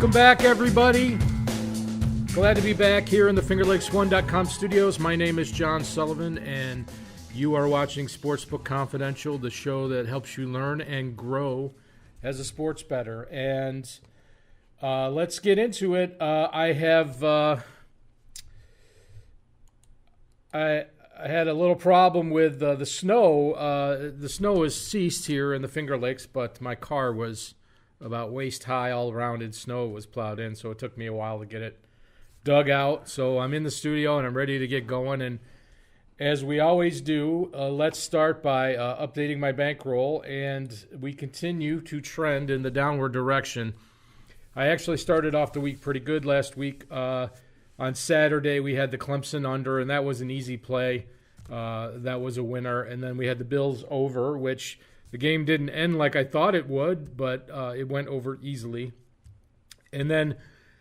Welcome back, everybody. Glad to be back here in the FingerLakes1.com studios. My name is John Sullivan, and you are watching Sportsbook Confidential, the show that helps you learn and grow as a sports bettor. And let's get into it. I had a little problem with the snow. The snow has ceased here in the Finger Lakes, but my car was about waist high all around in snow. It was plowed in, so it took me a while to get it dug out. So I'm in the studio and I'm ready to get going. And as we always do, let's start by updating my bankroll. And we continue to trend in the downward direction. I actually started off the week pretty good last week. On Saturday, we had the Clemson under, and that was an easy play. That was a winner. And then we had the Bills over, which the game didn't end like I thought it would, but it went over easily. And then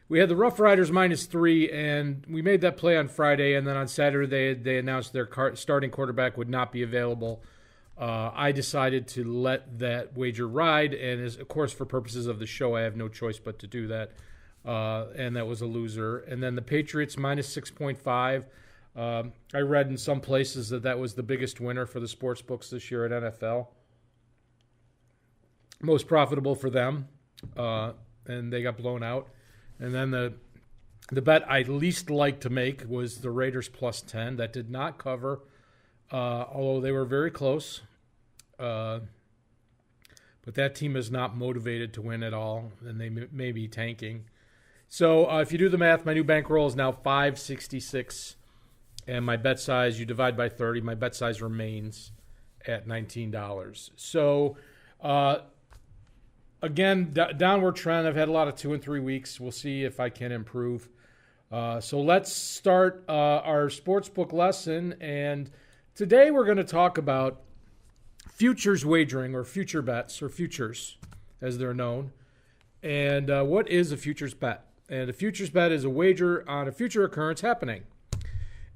we had the Rough Riders -3, and we made that play on Friday. And then on Saturday, they announced their starting quarterback would not be available. I decided to let that wager ride, and of course, for purposes of the show, I have no choice but to do that. And that was a loser. And then the Patriots -6.5. I read in some places that was the biggest winner for the sports books this year at NFL. Most profitable for them, and they got blown out. And then the bet I least liked to make was the Raiders +10. That did not cover, although they were very close. But that team is not motivated to win at all, and they may be tanking. So if you do the math, my new bankroll is now $566, and my bet size, you divide by 30, my bet size remains at $19. So again, downward trend. I've had a lot of 2 and 3 weeks. We'll see if I can improve. So let's start our sportsbook lesson. And today we're going to talk about futures wagering, or future bets, or futures as they're known. And what is a futures bet? And a futures bet is a wager on a future occurrence happening.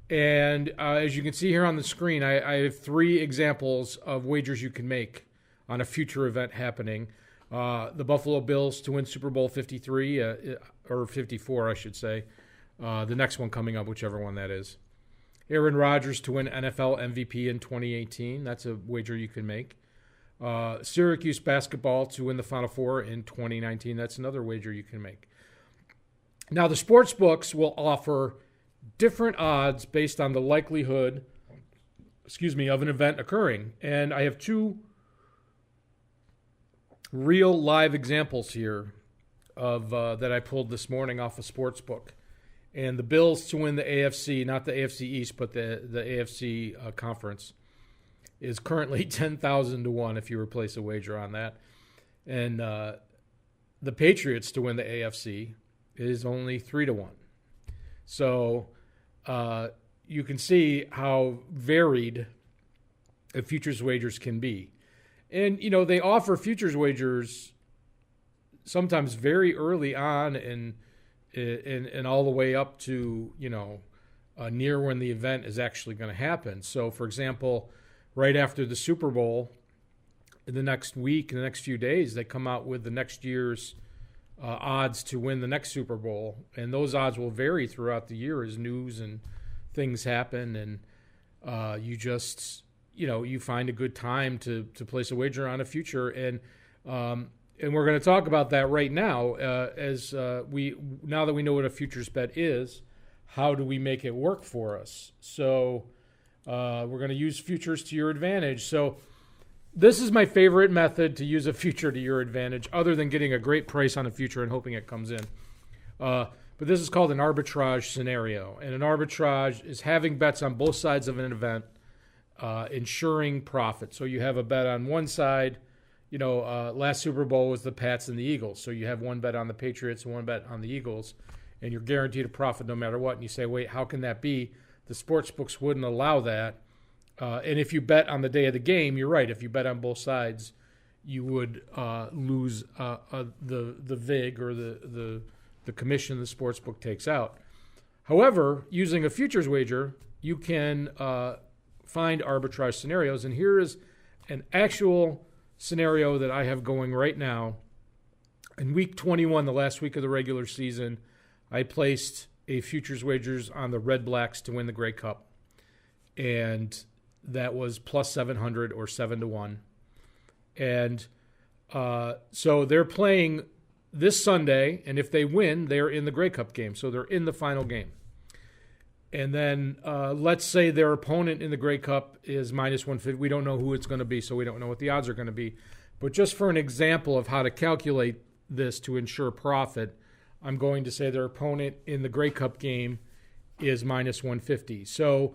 And as you can see here on the screen, I have 3 examples of wagers you can make on a future event happening. The Buffalo Bills to win Super Bowl 53, or 54, I should say. The next one coming up, whichever one that is. Aaron Rodgers to win NFL MVP in 2018. That's a wager you can make. Syracuse basketball to win the Final Four in 2019. That's another wager you can make. Now, the sports books will offer different odds based on the likelihood, of an event occurring. And I have 2 real live examples here of that I pulled this morning off a sportsbook. And the Bills to win the AFC, not the AFC East, but the AFC conference, is currently 10,000 to 1 if you replace a wager on that. And the Patriots to win the AFC is only 3 to 1. So you can see how varied futures wagers can be. And, they offer futures wagers sometimes very early on and all the way up to, near when the event is actually going to happen. So, for example, right after the Super Bowl, in the next week, in the next few days, they come out with the next year's odds to win the next Super Bowl. And those odds will vary throughout the year as news and things happen. And you just... you find a good time to place a wager on a future, and we're going to talk about that right now. Now that we know what a futures bet is, how do we make it work for us? So we're going to use futures to your advantage. So this is my favorite method to use a future to your advantage, other than getting a great price on a future and hoping it comes in. But this is called an arbitrage scenario, and an arbitrage is having bets on both sides of an event. Ensuring profit. So you have a bet on one side. Last Super Bowl was the Pats and the Eagles. So you have one bet on the Patriots and one bet on the Eagles, and you're guaranteed a profit no matter what. And you say, wait, how can that be? The sports books wouldn't allow that. And if you bet on the day of the game, you're right. If you bet on both sides, you would lose the VIG, or the commission the sports book takes out. However, using a futures wager, you can find arbitrage scenarios. And here is an actual scenario that I have going right now In week 21, the last week of the regular season, I placed a futures wagers on the Red Blacks to win the Grey Cup. And that was plus 700 or 7-1. And so they're playing this Sunday, and if they win, they're in the Grey Cup game. So they're in the final game. And then let's say their opponent in the Grey Cup is minus 150. We don't know who it's going to be, so we don't know what the odds are going to be. But just for an example of how to calculate this to ensure profit, I'm going to say their opponent in the Grey Cup game is minus 150. So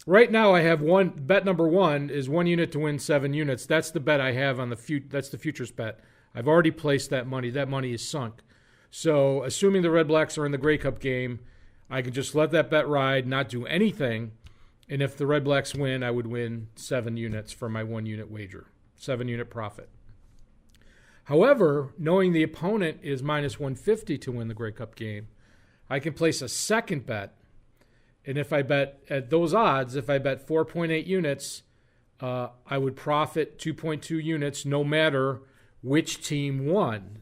right now I have bet number one is 1 unit to win 7 units. That's the bet I have on that's the futures bet. I've already placed that money. That money is sunk. So assuming the Red Blacks are in the Grey Cup game, I can just let that bet ride, not do anything. And if the Red Blacks win, I would win 7 units for my 1 unit wager, 7 unit profit. However, knowing the opponent is minus 150 to win the Grey Cup game, I can place a second bet. And if I bet at those odds, if I bet 4.8 units, I would profit 2.2 units no matter which team won.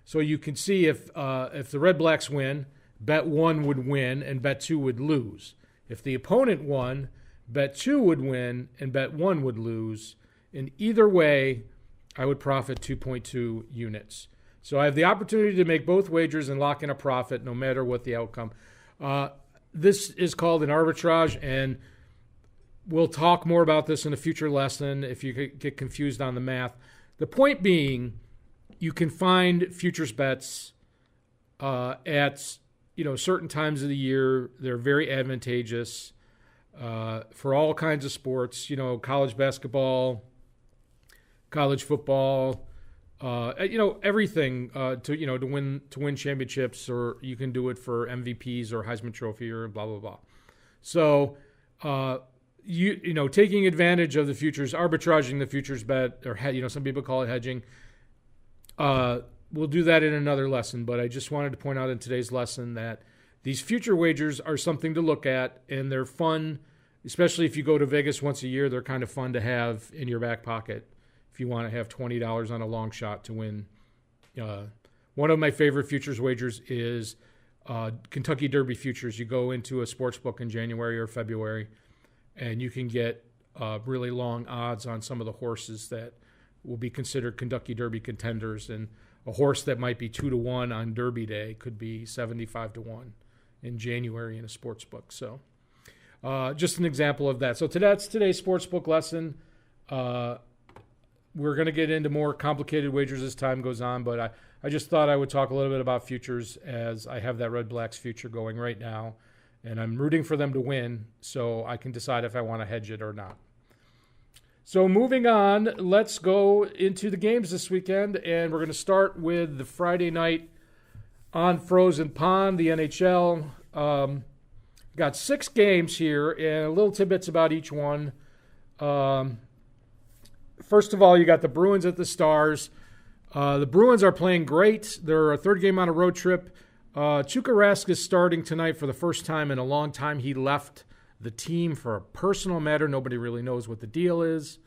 So you can see if the Red Blacks win, bet 1 would win and bet 2 would lose. If the opponent won, bet 2 would win and bet 1 would lose. In either way, I would profit 2.2 units. So I have the opportunity to make both wagers and lock in a profit no matter what the outcome. This is called an arbitrage, and we'll talk more about this in a future lesson if you get confused on the math. The point being, you can find futures bets at certain times of the year. They're very advantageous for all kinds of sports. College basketball, college football, everything to win championships, or you can do it for MVPs or Heisman Trophy or blah blah blah. So taking advantage of the futures, arbitraging the futures bet, or some people call it hedging. We'll do that in another lesson, but I just wanted to point out in today's lesson that these future wagers are something to look at, and they're fun, especially if you go to Vegas once a year. They're kind of fun to have in your back pocket if you want to have $20 on a long shot to win. One of my favorite futures wagers is Kentucky Derby futures. You go into a sports book in January or February, and you can get really long odds on some of the horses that will be considered Kentucky Derby contenders, and a horse that might be 2-1 on Derby Day could be 75-1 in January in a sports book. So just an example of that. So that's today's sports book lesson. We're going to get into more complicated wagers as time goes on, but I just thought I would talk a little bit about futures, as I have that Red Blacks future going right now, and I'm rooting for them to win so I can decide if I want to hedge it or not. So moving on, let's go into the games this weekend, and we're going to start with the Friday night on Frozen Pond, the NHL. Got 6 games here, and little tidbits about each one. First of all, you got the Bruins at the Stars. The Bruins are playing great. They're a third game on a road trip. Tuukka Rask is starting tonight for the first time in a long time. He left the team for a personal matter. Nobody really knows what the deal is.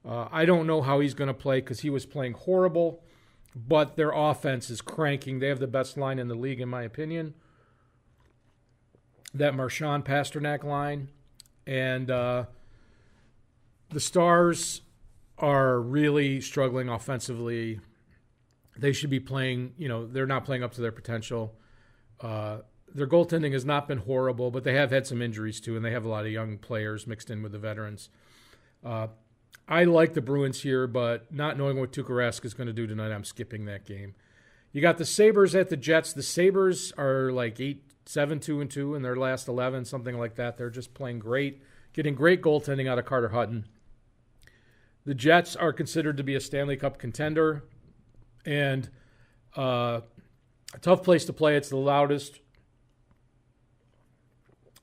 I don't know how he's going to play because he was playing horrible, but their offense is cranking. They have the best line in the league, in my opinion. That Marchand Pasternak line. And the Stars are really struggling offensively. They should be playing, they're not playing up to their potential. Their goaltending has not been horrible, but they have had some injuries too, and they have a lot of young players mixed in with the veterans. I like the Bruins here, but not knowing what Tuukka Rask is going to do tonight, I'm skipping that game. You got the Sabres at the Jets. The Sabres are like 7-2-2 in their last 11, something like that. They're just playing great, getting great goaltending out of Carter Hutton. The Jets are considered to be a Stanley Cup contender, and a tough place to play. It's the loudest.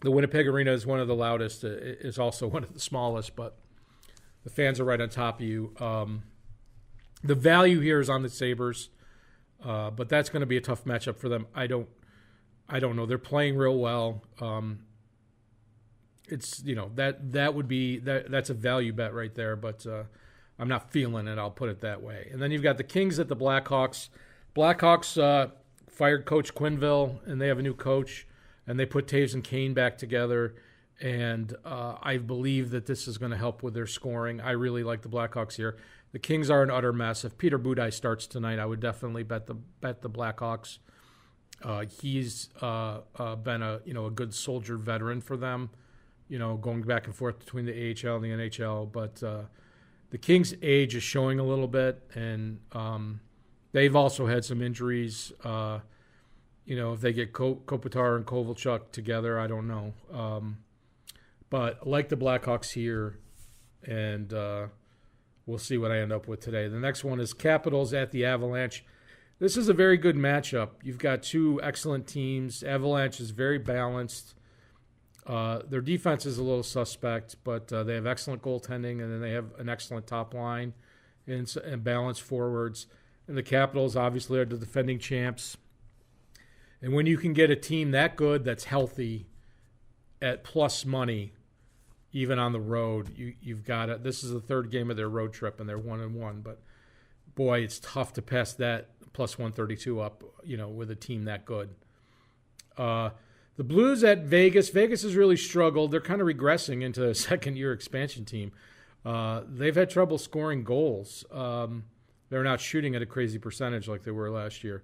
The Winnipeg Arena is one of the loudest. It's also one of the smallest, but the fans are right on top of you. The value here is on the Sabres, but that's going to be a tough matchup for them. I don't know. They're playing real well. It's that would be that's a value bet right there, but I'm not feeling it. I'll put it that way. And then you've got the Kings at the Blackhawks. Blackhawks fired Coach Quinville, and they have a new coach, and they put Taves and Kane back together, and I believe that this is going to help with their scoring. I really like the Blackhawks here. The Kings are an utter mess. If Peter Budaj starts tonight, I would definitely bet the Blackhawks. He's been a good soldier veteran for them, going back and forth between the AHL and the NHL. But the Kings' age is showing a little bit, and they've also had some injuries. If they get Kopitar and Kovalchuk together, I don't know. But I like the Blackhawks here, and we'll see what I end up with today. The next one is Capitals at the Avalanche. This is a very good matchup. You've got two excellent teams. Avalanche is very balanced. Their defense is a little suspect, but they have excellent goaltending, and then they have an excellent top line and balanced forwards. And the Capitals obviously are the defending champs. And when you can get a team that good, that's healthy, at plus money, even on the road, you've got it. This is the third game of their road trip, and they're 1-1. But boy, it's tough to pass that plus 132 up, with a team that good. The Blues at Vegas. Vegas has really struggled. They're kind of regressing into a second-year expansion team. They've had trouble scoring goals. They're not shooting at a crazy percentage like they were last year.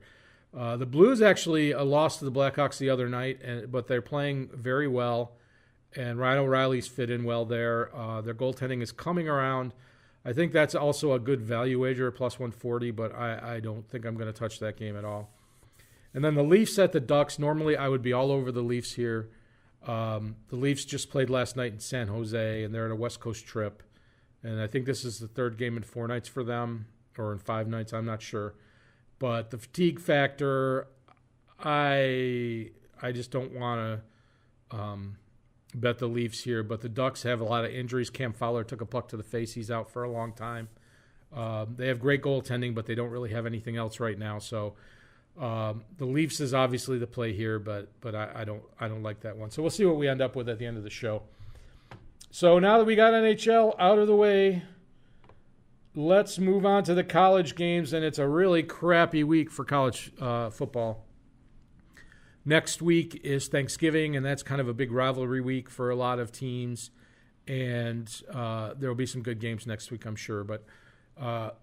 The Blues actually lost to the Blackhawks the other night, but they're playing very well, and Ryan O'Reilly's fit in well there. Their goaltending is coming around. I think that's also a good value wager, plus 140, but I don't think I'm going to touch that game at all. And then the Leafs at the Ducks. Normally I would be all over the Leafs here. The Leafs just played last night in San Jose, and they're on a West Coast trip. And I think this is the third game in 4 nights for them, or in 5 nights, I'm not sure. But the fatigue factor, I just don't want to bet the Leafs here. But the Ducks have a lot of injuries. Cam Fowler took a puck to the face. He's out for a long time. They have great goaltending, but they don't really have anything else right now. So the Leafs is obviously the play here, but I don't like that one. So we'll see what we end up with at the end of the show. So now that we got NHL out of the way, let's move on to the college games, and it's a really crappy week for college football. Next week is Thanksgiving, and that's kind of a big rivalry week for a lot of teams, and there will be some good games next week, I'm sure. But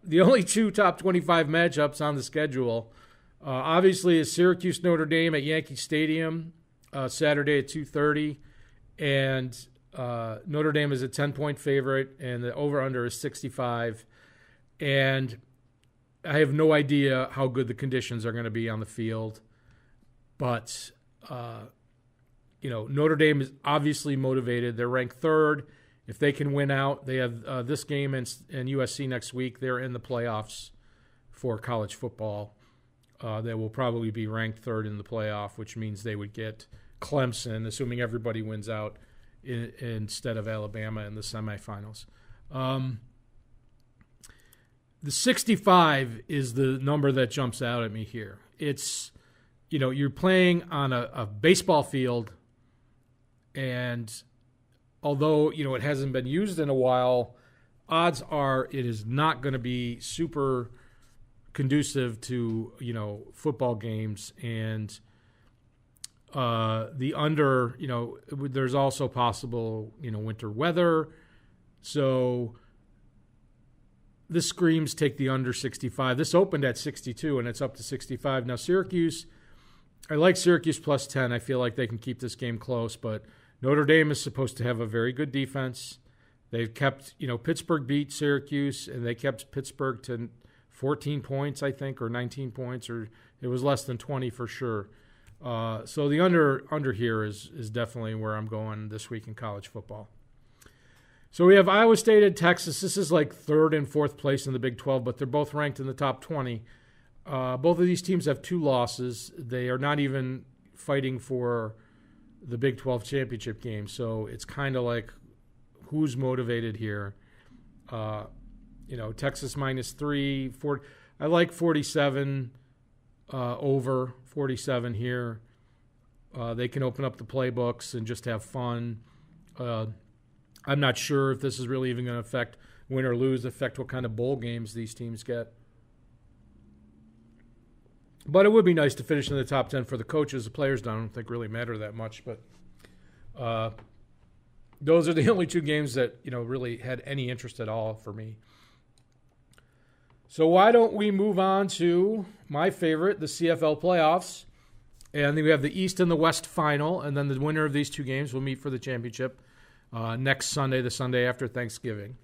the only 2 top 25 matchups on the schedule, obviously, is Syracuse Notre Dame at Yankee Stadium Saturday at 2:30, and Notre Dame is a 10-point favorite, and the over-under is 65. And I have no idea how good the conditions are going to be on the field. But, Notre Dame is obviously motivated. They're ranked 3rd. If they can win out, they have this game and USC next week. They're in the playoffs for college football. They will probably be ranked 3rd in the playoff, which means they would get Clemson, assuming everybody wins out, instead of Alabama in the semifinals. The 65 is the number that jumps out at me here. It's, you're playing on a baseball field, and although, it hasn't been used in a while, odds are it is not going to be super conducive to, football games. And the under, there's also possible, winter weather. So this screams take the under 65. This opened at 62, and it's up to 65. Now, Syracuse, I like Syracuse plus 10. I feel like they can keep this game close, but Notre Dame is supposed to have a very good defense. They've kept, Pittsburgh beat Syracuse, and they kept Pittsburgh to 14 points, I think, or 19 points, or it was less than 20 for sure. So the under here is definitely where I'm going this week in college football. So we have Iowa State and Texas. This is like 3rd and 4th place in the Big 12, but they're both ranked in the top 20. Both of these teams have 2 losses. They are not even fighting for the Big 12 championship game. So it's kind of like who's motivated here. Texas -3. I like 47 over 47 here. They can open up the playbooks and just have fun. I'm not sure if this is really even going to affect win or lose, affect what kind of bowl games these teams get. But it would be nice to finish in the top 10 for the coaches. The players don't think really matter that much. But those are the only two games that, really had any interest at all for me. So why don't we move on to my favorite, the CFL Playoffs. And then we have the East and the West final. And then the winner of these two games will meet for the championship next Sunday, the Sunday after Thanksgiving.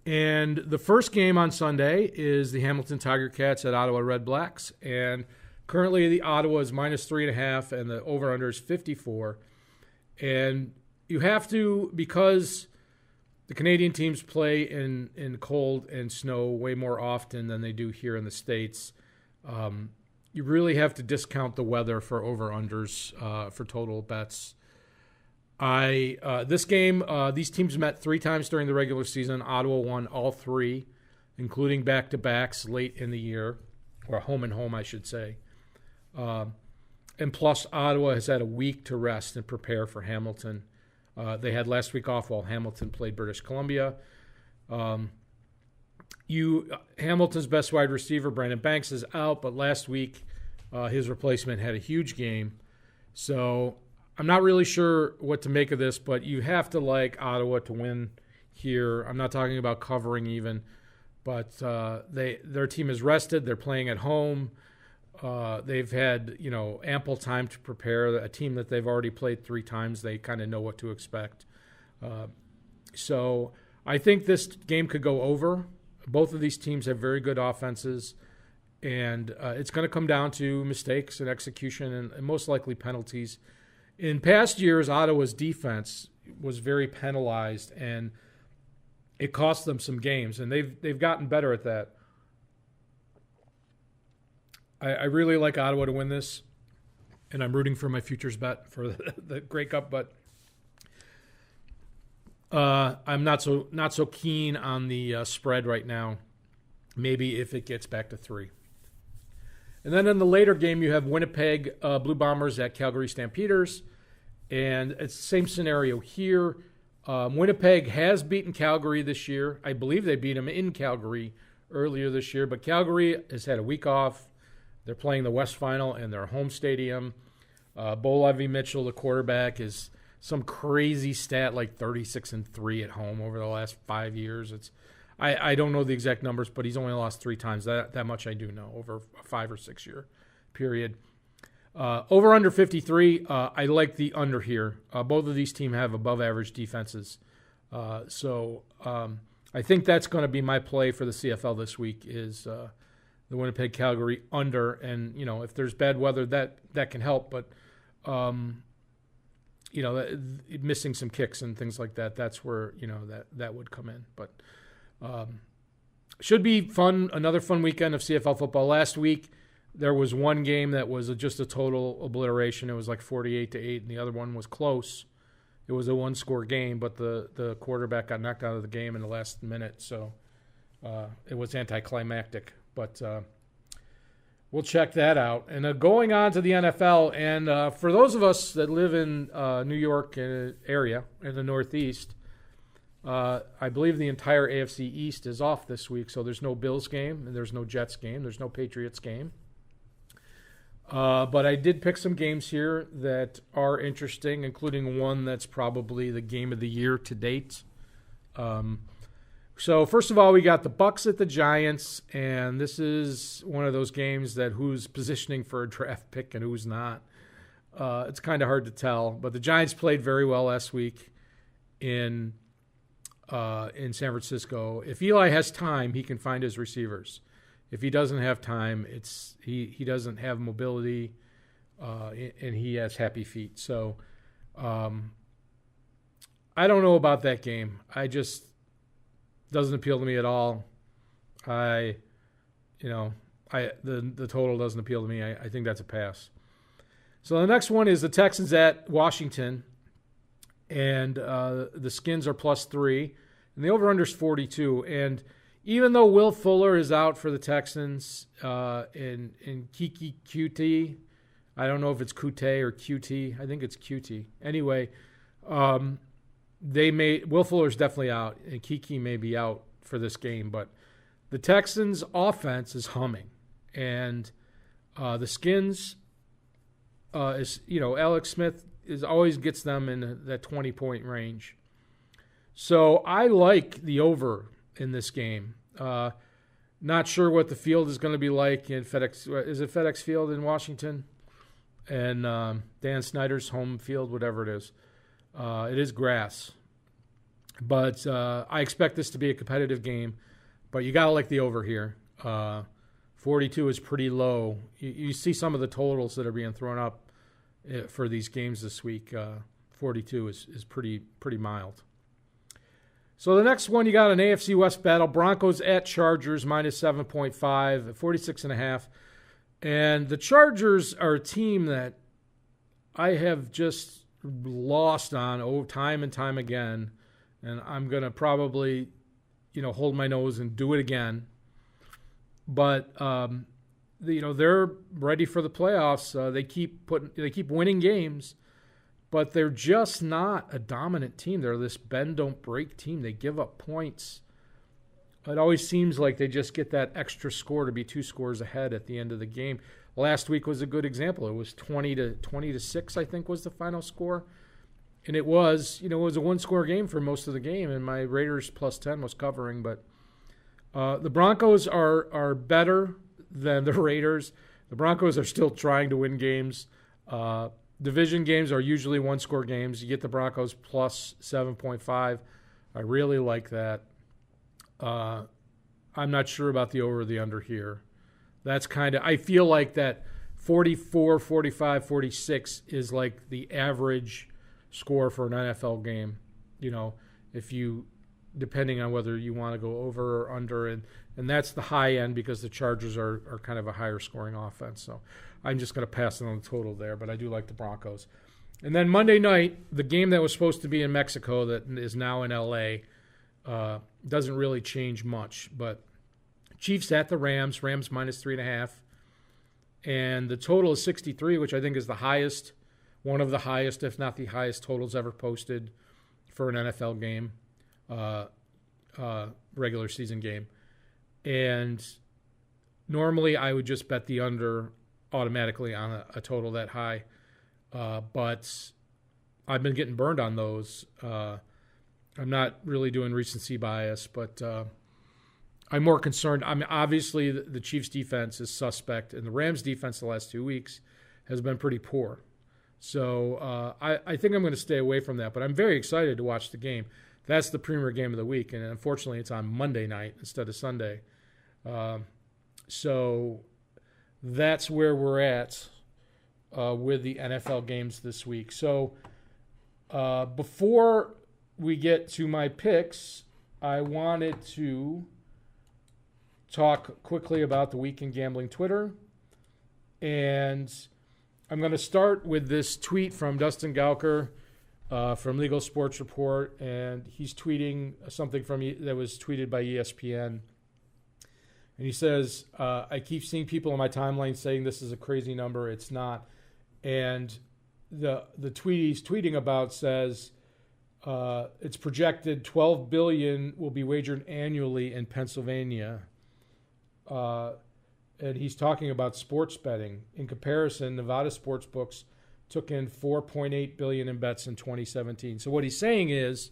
And the first game on Sunday is the Hamilton Tiger Cats at Ottawa Red Blacks. And currently the Ottawa is -3.5 and the over-under is 54. And you have to, because the Canadian teams play in cold and snow way more often than they do here in the States, you really have to discount the weather for over-unders for total bets. This game, these teams met 3 times during the regular season. Ottawa won all 3, including back-to-backs late in the year, or home and home, I should say. And plus, Ottawa has had a week to rest and prepare for Hamilton. They had last week off while Hamilton played British Columbia. Hamilton's best wide receiver, Brandon Banks, is out, but last week his replacement had a huge game. So I'm not really sure what to make of this, but you have to like Ottawa to win here. I'm not talking about covering even, but their team is rested. They're playing at home. They've had ample time to prepare. A team that they've already played 3 times, they kind of know what to expect. So I think this game could go over. Both of these teams have very good offenses, and it's going to come down to mistakes and execution and most likely penalties. In past years, Ottawa's defense was very penalized, and it cost them some games, and they've gotten better at that. I really like Ottawa to win this, and I'm rooting for my futures bet for the Grey Cup, but I'm not so keen on the spread right now. Maybe if it gets back to 3. And then in the later game, you have Winnipeg Blue Bombers at Calgary Stampeders. And it's the same scenario here. Winnipeg has beaten Calgary this year. I believe they beat them in Calgary earlier this year. But Calgary has had a week off. They're playing the West Final in their home stadium. Bo Levi-Mitchell, the quarterback, is some crazy stat like 36-3 at home over the last 5 years. I don't know the exact numbers, but he's only lost 3 times. That much I do know over a 5 or 6 year period. Over under 53. I like the under here. Both of these teams have above average defenses, so I think that's going to be my play for the CFL this week. Is the Winnipeg Calgary under, and if there's bad weather that can help, but missing some kicks and things like that, that's where that would come in, but. Should be fun. Another fun weekend of CFL football. Last week, there was one game that was just a total obliteration. It was like 48-8, and the other one was close. It was a 1-score game, but the quarterback got knocked out of the game in the last minute, so it was anticlimactic. But we'll check that out. And going on to the NFL, and for those of us that live in New York area in the Northeast, I believe the entire AFC East is off this week, so there's no Bills game, and there's no Jets game, there's no Patriots game. But I did pick some games here that are interesting, including one that's probably the game of the year to date. So first of all, we got the Bucs at the Giants, and this is one of those games that who's positioning for a draft pick and who's not. It's kind of hard to tell, but the Giants played very well last week in San Francisco. If Eli has time, he can find his receivers. If he doesn't have time, he doesn't have mobility, and he has happy feet. So I don't know about that game. Doesn't appeal to me at all. The total doesn't appeal to me. I think that's a pass. So the next one is the Texans at Washington. And the Skins are +3, and the over-under is 42. And even though Will Fuller is out for the Texans, and Kiki QT, I don't know if it's Kute or QT. I think it's QT. Anyway, Will Fuller's definitely out, and Kiki may be out for this game. But the Texans' offense is humming, and The Skins Alex Smith always gets them in that 20-point range. So I like the over in this game. Not sure what the field is going to be like in FedEx. Is it FedEx Field in Washington? And Dan Snyder's home field, whatever it is. It is grass. But I expect this to be a competitive game. But you got to like the over here. 42 is pretty low. You see some of the totals that are being thrown up for these games this week. 42 is pretty mild. So the next one, you got an AFC West battle. Broncos at Chargers, minus 7.5, 46.5. And the Chargers are a team that I have just lost on time and time again. And I'm going to probably, hold my nose and do it again. But, they're ready for the playoffs. They keep winning games. But they're just not a dominant team. They're this bend-don't-break team. They give up points. It always seems like they just get that extra score to be 2 scores ahead at the end of the game. Last week was a good example. It was 20-6, I think, was the final score. And it was, a 1-score game for most of the game. And my Raiders plus 10 was covering. But the Broncos are better than the Raiders. The Broncos are still trying to win games. Division games are usually 1-score games. You get the Broncos plus 7.5. I really like that. I'm not sure about the over or the under here. That's I feel like that 44, 45, 46 is like the average score for an NFL game. Depending on whether you want to go over or under, and that's the high end because the Chargers are kind of a higher scoring offense. So I'm just going to pass it on the total there, but I do like the Broncos. And then Monday night, the game that was supposed to be in Mexico that is now in L.A. Doesn't really change much, but Chiefs at the Rams minus 3.5, and the total is 63, which I think is the highest, one of the highest, if not the highest totals ever posted for an NFL game, regular season game. And normally I would just bet the under automatically on a total that high, but I've been getting burned on those. I'm not really doing recency bias, but I'm more concerned. Obviously the Chiefs defense is suspect, and the Rams defense the last 2 weeks has been pretty poor. So I think I'm going to stay away from that, but I'm very excited to watch the game. That's the premier game of the week, and unfortunately it's on Monday night instead of Sunday. So that's where we're at with the NFL games this week. So before we get to my picks, I wanted to talk quickly about the Weekend Gambling Twitter. And I'm going to start with this tweet from Dustin Gauker from Legal Sports Report. And he's tweeting something that was tweeted by ESPN. And he says, I keep seeing people on my timeline saying this is a crazy number. It's not. And the tweet he's tweeting about says, it's projected $12 billion will be wagered annually in Pennsylvania. And he's talking about sports betting. In comparison, Nevada sportsbooks took in $4.8 billion in bets in 2017. So what he's saying is,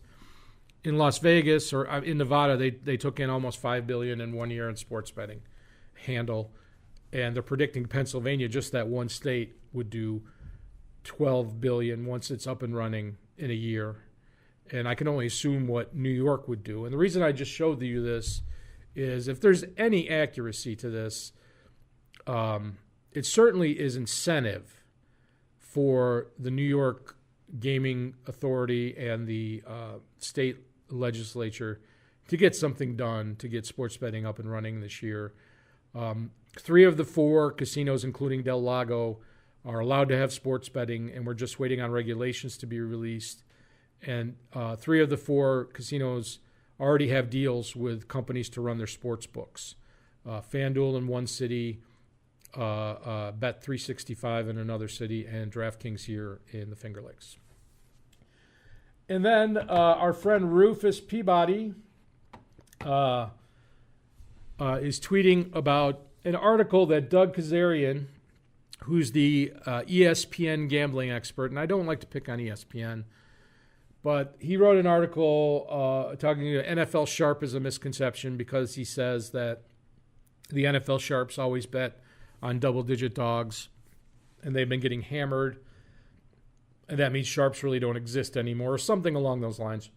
in Las Vegas or in Nevada, they took in almost $5 billion in 1 year in sports betting handle, and they're predicting Pennsylvania, just that one state, would do $12 billion once it's up and running in a year. And I can only assume what New York would do. And the reason I just showed you this is, if there's any accuracy to this, it certainly is incentive for the New York Gaming Authority and the state legislature to get something done to get sports betting up and running this year. 3 of the 4 casinos, including Del Lago, are allowed to have sports betting, and we're just waiting on regulations to be released. And 3 of the 4 casinos already have deals with companies to run their sports books. FanDuel in one city, Bet365 in another city, and DraftKings here in the Finger Lakes. And then our friend Rufus Peabody is tweeting about an article that Doug Kazarian who's the ESPN gambling expert, and I don't like to pick on ESPN, but he wrote an article talking to NFL Sharp is a misconception because he says that the NFL Sharps always bet on double-digit dogs, and they've been getting hammered, and that means Sharps really don't exist anymore, or something along those lines.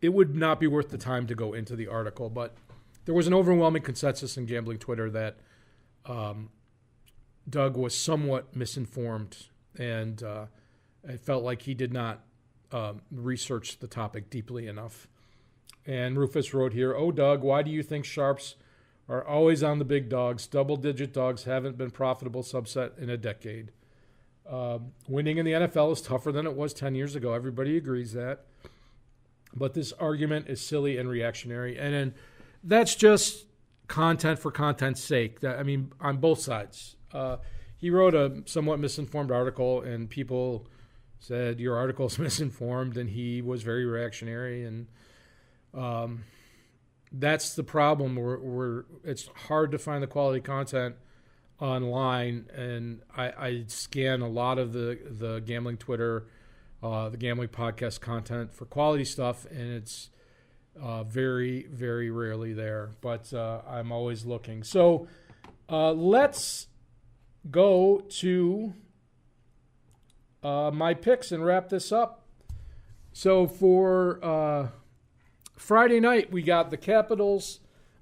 It would not be worth the time to go into the article, but there was an overwhelming consensus in gambling Twitter that Doug was somewhat misinformed, and I felt like he did not research the topic deeply enough. And Rufus wrote here, "Oh, Doug, why do you think Sharps are always on the big dogs? Double-digit dogs haven't been profitable subset in a decade. Winning in the NFL is tougher than it was 10 years ago. Everybody agrees that. But this argument is silly and reactionary." And that's just content for content's sake. On both sides. He wrote a somewhat misinformed article, and people said, your article's misinformed, and he was very reactionary. And that's the problem. It's hard to find the quality content online, and I scan a lot of the gambling Twitter, the gambling podcast content for quality stuff, and it's very, very rarely there. But I'm always looking. So let's go to my picks and wrap this up. So for Friday night, we got the Capitals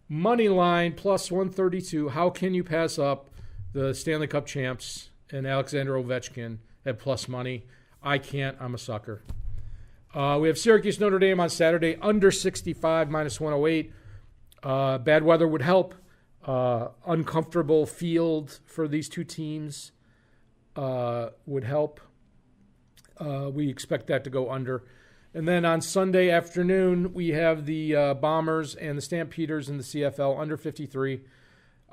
money line plus 132. How can you pass up the Stanley Cup champs and Alexander Ovechkin at plus money? I can't. I'm a sucker. We have Syracuse Notre Dame on Saturday, under 65, minus 108. Bad weather would help. Uncomfortable field for these two teams would help. We expect that to go under. And then on Sunday afternoon, we have the Bombers and the Stampeders in the CFL, under 53,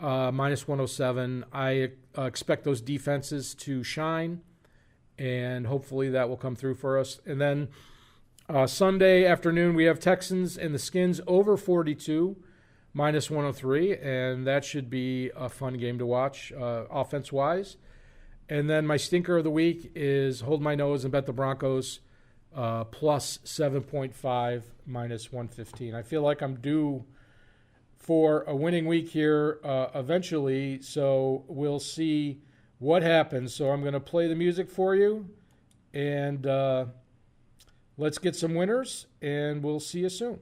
minus 107. I expect those defenses to shine, and hopefully that will come through for us. And then Sunday afternoon, we have Texans and the Skins over 42, minus 103, and that should be a fun game to watch offense-wise. And then my stinker of the week is hold my nose and bet the Broncos plus 7.5, minus 115. I feel like I'm due for a winning week here eventually, so we'll see what happens. So I'm going to play the music for you, and let's get some winners, and we'll see you soon.